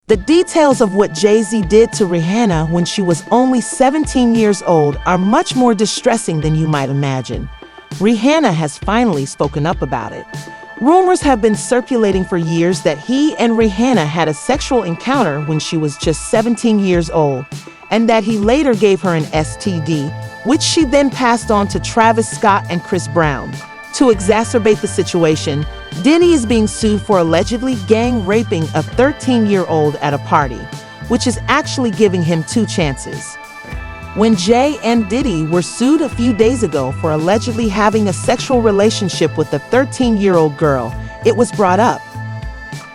The details of what Jay-Z did to Rihanna when she was only 17 years old are much more distressing than you might imagine. Rihanna has finally spoken up about it. Rumors have been circulating for years that he and Rihanna had a sexual encounter when she was just 17 years old, and that he later gave her an STD, which she then passed on to Travis Scott and Chris Brown. To exacerbate the situation, Diddy is being sued for allegedly gang raping a 13-year-old at a party, which is actually giving him 2 chances. When Jay and Diddy were sued a few days ago for allegedly having a sexual relationship with a 13-year-old girl, it was brought up.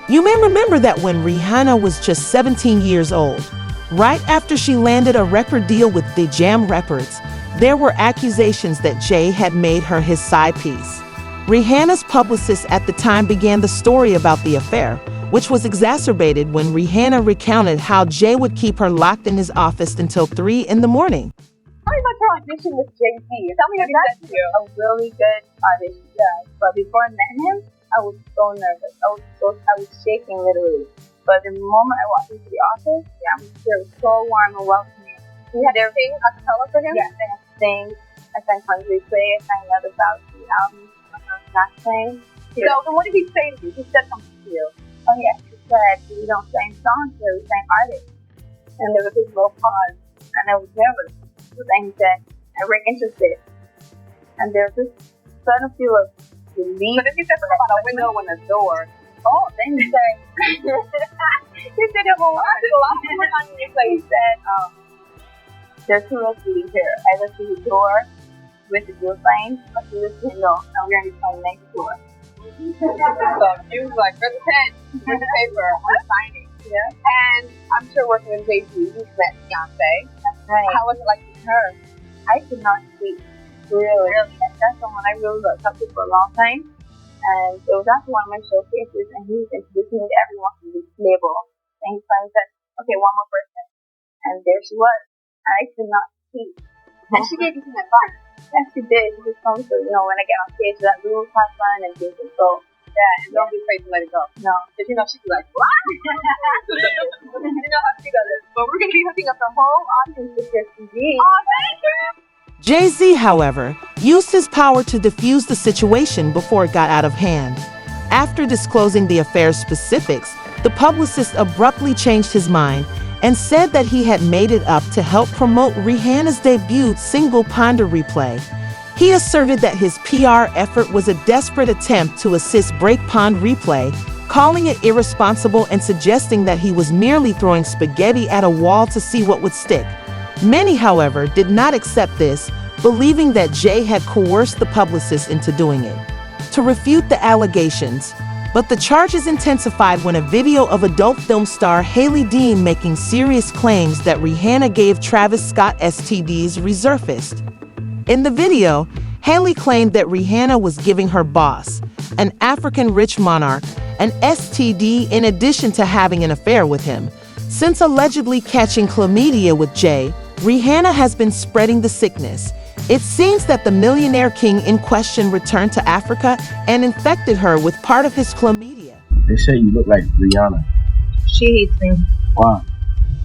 You may remember that when Rihanna was just 17 years old, right after she landed a record deal with the Jam Records, there were accusations that Jay had made her his side piece. Rihanna's publicist at the time began the story about the affair, which was exacerbated when Rihanna recounted how Jay would keep her locked in his office until 3 in the morning. Tell me about your audition with Jay-Z. Tell me that's a really good audition. Yeah. But before I met him, I was so nervous. I was shaking literally. But the moment I walked into the office, it was so warm and welcoming. We had everything a cappella for him. Yes, I had to sing. I sang Country Play. I sang another Galaxy album. Not playing. So then what did he say to you? He said something to you. Oh yeah, he said, we don't sing songs here, we sing artists. And there was this little pause, and I was nervous. But then he said, I'm very interested. And there was this sudden feel of relief. But if he said something about a window and a door, then he said, he said a whole lot more on your place. He said, there's 2 roads to leave here. Either through the door with the door sign, or through this window, and we're going to be playing next door. So he was like, where's the pen? Where's the paper? I'm signing. Yeah. And I'm sure working with Jay-Z, you met Beyonce. That's right. How was it like with her? I could not speak. Really. That's someone I really looked up to for a long time. And it was after one of my showcases, and he was introducing me to everyone from this label. And he finally said, okay, one more person. And there she was. I could not speak. And she gave me some advice. Yes, she did. She just told me to, when I get on stage, that we will have fun and things and so. Yeah, and don't be afraid to let it go. No. Because she'd be like, what? You know how she does it. But we're going to be hooking up the whole audience with your CD. Oh, thank you. Jay-Z, however, used his power to defuse the situation before it got out of hand. After disclosing the affair's specifics, the publicist abruptly changed his mind and said that he had made it up to help promote Rihanna's debut single Ponder Replay. He asserted that his PR effort was a desperate attempt to assist Break Pond Replay, calling it irresponsible and suggesting that he was merely throwing spaghetti at a wall to see what would stick. Many, however, did not accept this, believing that Jay had coerced the publicist into doing it. To refute the allegations, but the charges intensified when a video of adult film star Haley Dean making serious claims that Rihanna gave Travis Scott STDs resurfaced. In the video, Haley claimed that Rihanna was giving her boss, an African rich monarch, an STD in addition to having an affair with him. Since allegedly catching chlamydia with Jay, Rihanna has been spreading the sickness. It seems that the millionaire king in question returned to Africa and infected her with part of his chlamydia. They say you look like Rihanna. She hates me. Why?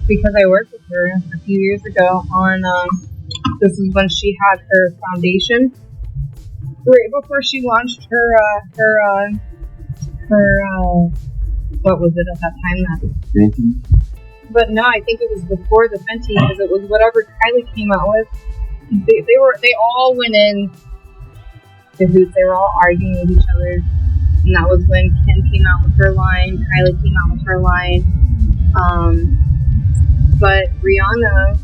Because I worked with her a few years ago on, this is when she had her foundation. Right before she launched her what was it at that time? Fenty? But no, I think it was before the Fenty, because it was whatever Kylie came out with. They all went in cahoots. They were all arguing with each other, and that was when Kim came out with her line, Kylie came out with her line. But Rihanna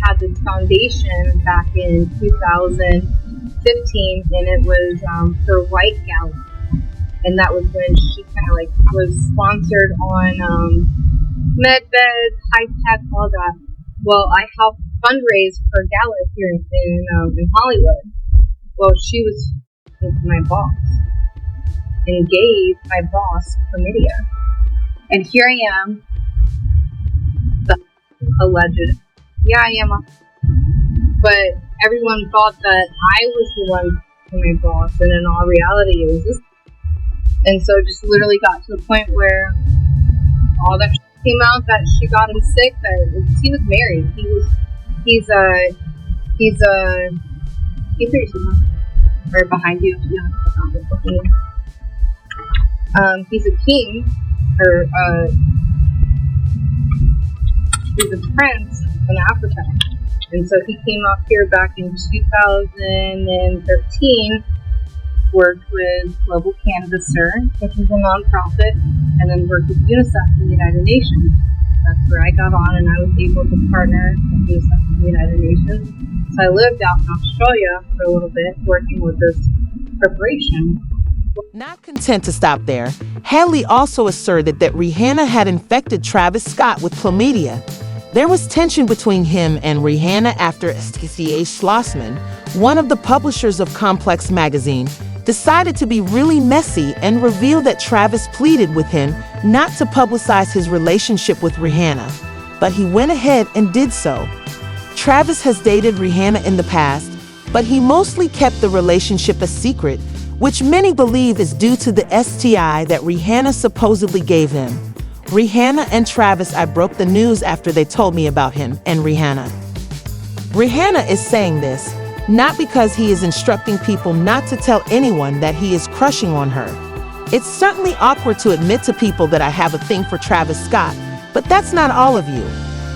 had this foundation back in 2015, and it was her White Gala, and that was when she kind of was sponsored on MedBed, High Tech, all that. Well, I helped fundraise for a gala here in Hollywood. Well, she was my boss and gave my boss chlamydia. And here I am, the alleged. Yeah, I am. But everyone thought that I was the one to my boss, and in all reality, it was this. And so it just literally got to the point where all that came out that she got him sick. That he was married. He's right behind you. He's a king, or he's a prince in Africa. And so he came up here back in 2013, worked with Global Canvasser, which is a nonprofit, and then worked with UNICEF and the United Nations. That's where I got on, and I was able to partner with UNICEF and the United Nations. So I lived out in Australia for a little bit, working with this corporation. Not content to stop there, Haley also asserted that Rihanna had infected Travis Scott with chlamydia. There was tension between him and Rihanna after STDs. Schlossman, one of the publishers of Complex magazine, decided to be really messy and revealed that Travis pleaded with him not to publicize his relationship with Rihanna, but he went ahead and did so. Travis has dated Rihanna in the past, but he mostly kept the relationship a secret, which many believe is due to the STI that Rihanna supposedly gave him. Rihanna and Travis, I broke the news after they told me about him and Rihanna. Rihanna is saying this, not because he is instructing people not to tell anyone that he is crushing on her. It's certainly awkward to admit to people that I have a thing for Travis Scott, but that's not all of you.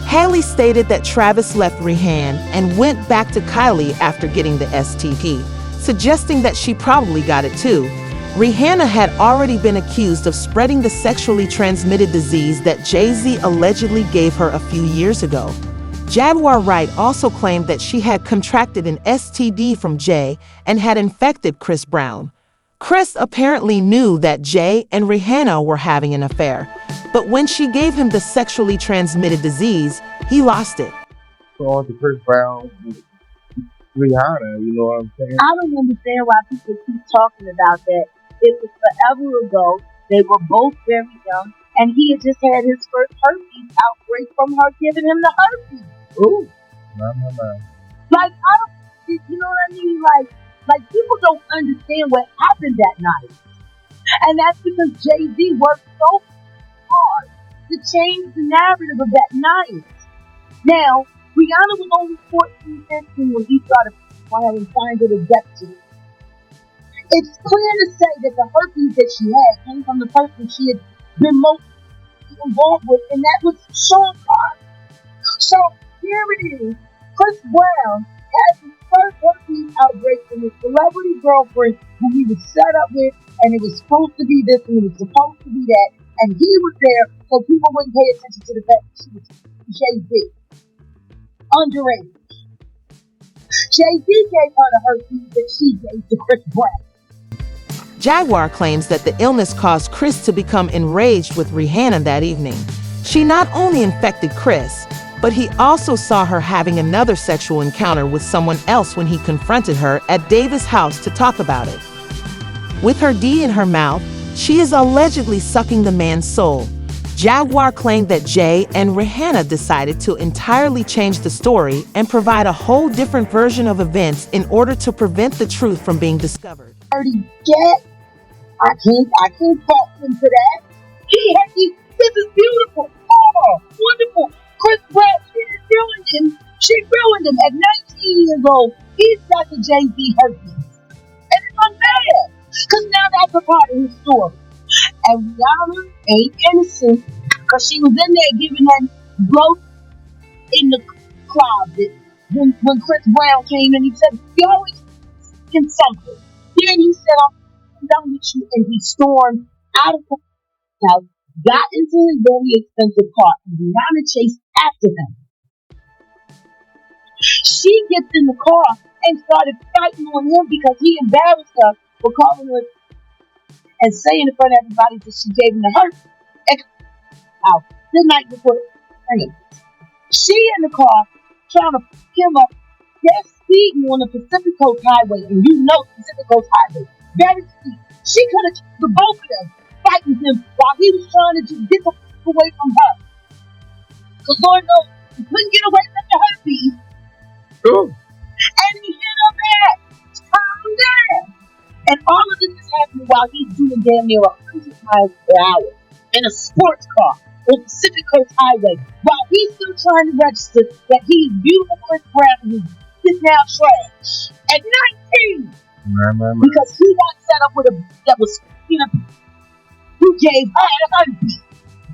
Haley stated that Travis left Rihanna and went back to Kylie after getting the STD, suggesting that she probably got it too. Rihanna had already been accused of spreading the sexually transmitted disease that Jay-Z allegedly gave her a few years ago. Jaguar Wright also claimed that she had contracted an STD from Jay and had infected Chris Brown. Chris apparently knew that Jay and Rihanna were having an affair, but when she gave him the sexually transmitted disease, he lost it. On to Chris Brown, Rihanna, you know what I'm saying? I don't understand why people keep talking about that. It was forever ago. They were both very young, and he had just had his first herpes outbreak from her giving him the herpes. Ooh. No. Like, I don't, you know what I mean? Like people don't understand what happened that night. And that's because Jay-Z worked so hard to change the narrative of that night. Now, Rihanna was only 14, 15 when he started having signs of addiction. It's clear to say that the herpes that she had came from the person she had been most involved with, and that was Sean Carter. So here it is. Chris Brown had his first herpes outbreak from his celebrity girlfriend who he was set up with, and it was supposed to be this and it was supposed to be that, and he was there so people wouldn't pay attention to the fact that she was Jay-Z. Underage. Jay-Z gave her the herpes that she gave to Chris Brown. Jaguar claims that the illness caused Chris to become enraged with Rihanna that evening. She not only infected Chris, but he also saw her having another sexual encounter with someone else when he confronted her at Davis' house to talk about it. With her D in her mouth, she is allegedly sucking the man's soul. Jaguar claimed that Jay and Rihanna decided to entirely change the story and provide a whole different version of events in order to prevent the truth from being discovered. I can't fault him for that. This is beautiful. Oh, wonderful. Chris Brown, she ruined him at 19 years old. He's got the Jay-Z herpes. And it's unfair. Because now that's a part of his story. And Rihanna ain't innocent because she was in there giving that blow in the closet when Chris Brown came and he said, "You always in something." Then he said, "I'm done with you," and he stormed out of the house, got into his very expensive car, and Rihanna chased after him. She gets in the car and started fighting on him because he embarrassed her for calling her and saying in front of everybody that she gave him the hurt. Out the night before the she in the car trying to pick him up. They're speeding on the Pacific Coast Highway, and you know Pacific Coast Highway very speed. She could have the both of them fighting him while he was trying to just get away from her. Because Lord knows he couldn't get away from the herpes. Ooh. And he hit her back. Calm down. And all of this is happening while he's doing damn near 100 miles per hour in a sports car. on Pacific Coast Highway while he's still trying to register that he's beautiful Chris Brown and he's now trash at 19 because he got set up with a that was who gave her a husband.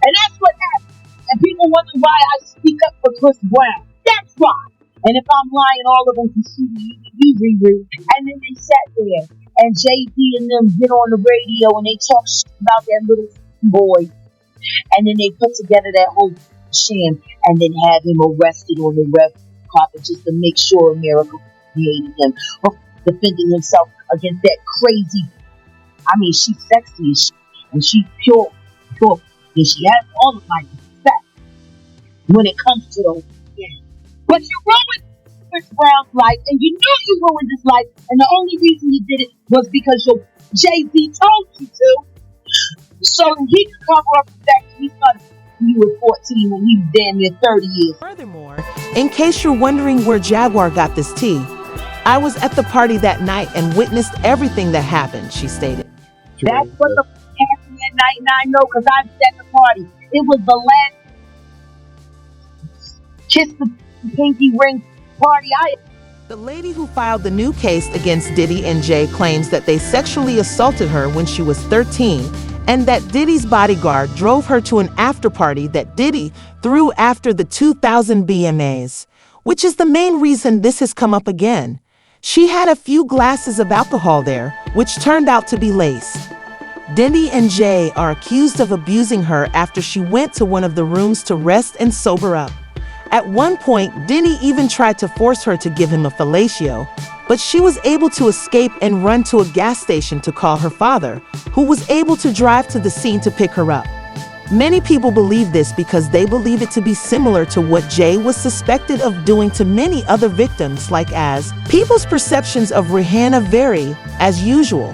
And that's what happened. And people wonder why I speak up for Chris Brown. That's why. And if I'm lying, all of them can sue me. You reread. And then they sat there, and Jay-Z and them get on the radio, and they talk shit about that little boy. And then they put together that whole sham, and then have him arrested on the red carpet just to make sure America hated him for defending himself against that crazy. I mean, she's sexy as shit, and she's pure, and she has all of my respect when it comes to those things. But you ruined Chris Brown's life, and you knew you ruined his life, and the only reason you did it was because your Jay-Z told you to, so he could cover up the fact that he started when you were 14 when he was damn near 30 years. Furthermore, in case you're wondering where Jaguar got this tea, I was at the party that night and witnessed everything that happened, she stated. That's what the happened that night, and I know because I was at the party. It was the last kiss the pinky ring party The lady who filed the new case against Diddy and Jay claims that they sexually assaulted her when she was 13 and that Diddy's bodyguard drove her to an after party that Diddy threw after the 2000 BMAs, which is the main reason this has come up again. She had a few glasses of alcohol there, which turned out to be laced. Diddy and Jay are accused of abusing her after she went to one of the rooms to rest and sober up. At one point, Diddy even tried to force her to give him a fellatio, but she was able to escape and run to a gas station to call her father, who was able to drive to the scene to pick her up. Many people believe this because they believe it to be similar to what Jay was suspected of doing to many other victims, like as people's perceptions of Rihanna vary, as usual.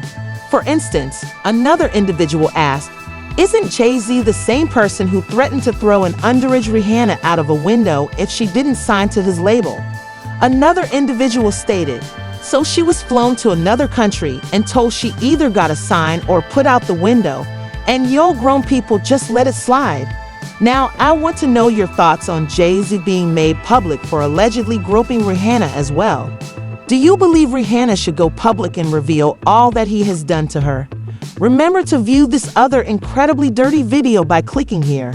For instance, another individual asked, "Isn't Jay-Z the same person who threatened to throw an underage Rihanna out of a window if she didn't sign to his label?" Another individual stated, "So she was flown to another country and told she either got a sign or put out the window, and yo grown people just let it slide." Now, I want to know your thoughts on Jay-Z being made public for allegedly groping Rihanna as well. Do you believe Rihanna should go public and reveal all that he has done to her? Remember to view this other incredibly dirty video by clicking here.